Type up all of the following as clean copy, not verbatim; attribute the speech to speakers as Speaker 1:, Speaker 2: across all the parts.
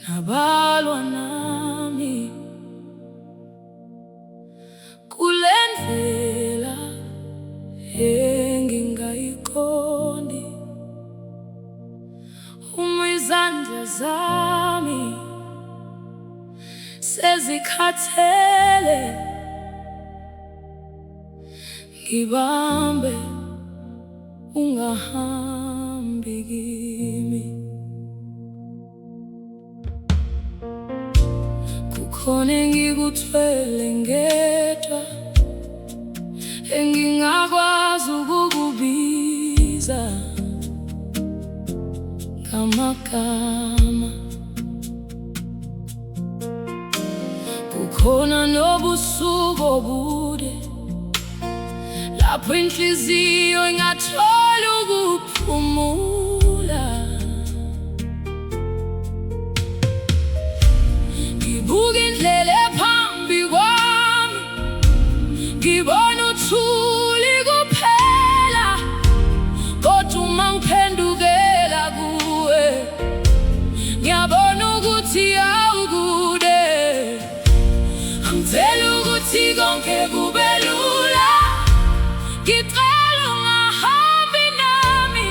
Speaker 1: nabalwa nami kule ndlela engingayiqondi. Uma izandla zami sezikhathele, ngibambe ungahambi kimi. Kukhona engikuthwele ngedwa, engingakwazi ukukubiza ngamagama. Kukhona nobusuku obude lapho inhliziyo ingathola ukuphumula. Ngibuka indlela ephambi kwami, ngibona uthuli kuphela, kodwa uma ngiphendukela kuwe ngiyabona ukuthi awukude. Angicela ukuthi konke kube lula, ngicela ungahambi nami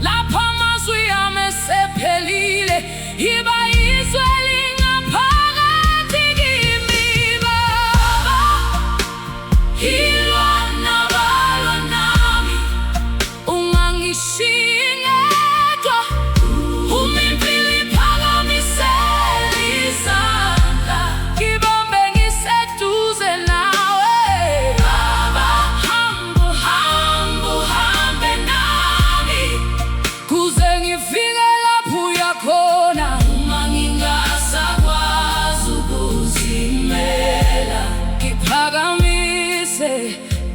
Speaker 1: lapho amazwi ami esephelile. Yiba izwi elingaphakathi kimi, Baba. Hilwa nabalwa nami, ungangishiyi ngedwa. Uma impilo iphakamisela izandla, ngibambe ngiseduze nawe. Baba, uhambe nami kuze ngifike lapho uya khona. Uma ngingasakwazi ukuzimela, ngiphakamise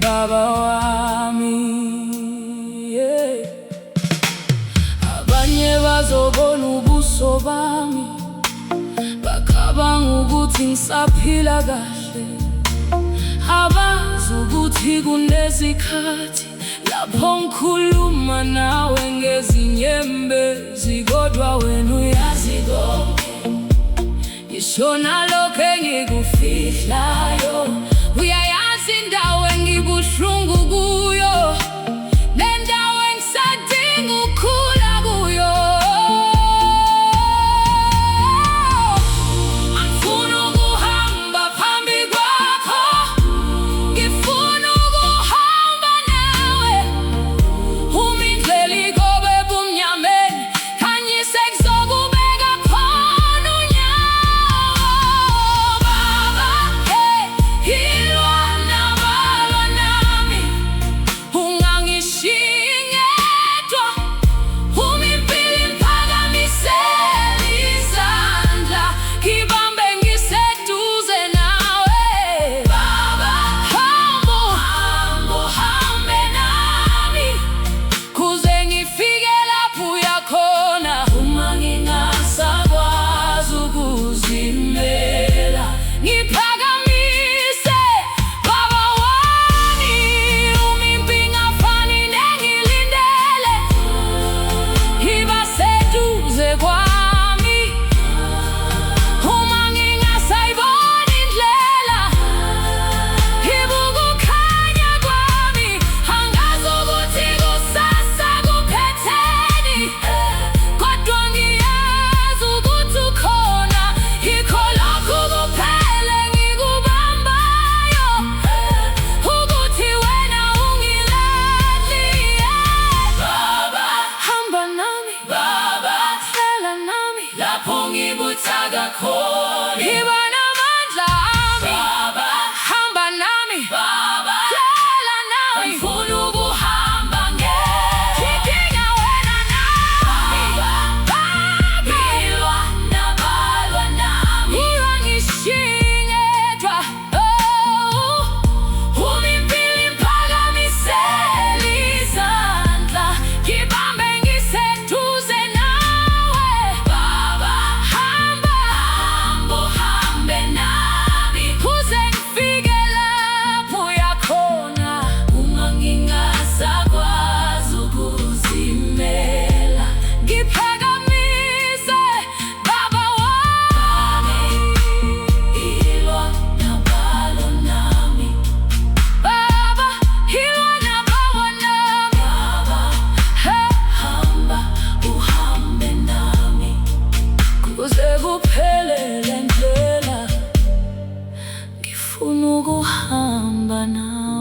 Speaker 1: Baba wami, Abanye bazobona ubuso bami, bacabanga ukuthi ngisaphila kahle. Abazi ukuthi kunezikhathi lapho ngikhuluma nawe ngezinyembezi, kodwa wena uyazi konke. Ngisho nalokho engikufihlayo, uyayazi indawo engibuhlungu kuyo, nendawo engisadinga ukukhula kuyo. Angifuni ukuhamba phambi kwakho, ngifuna ukuhamba nawe. Uma indlela igobe ebumnyameni, khanyise kuzokubeka khona unyawo. Baba, hilwa nabalwa nami, guhamba nawe.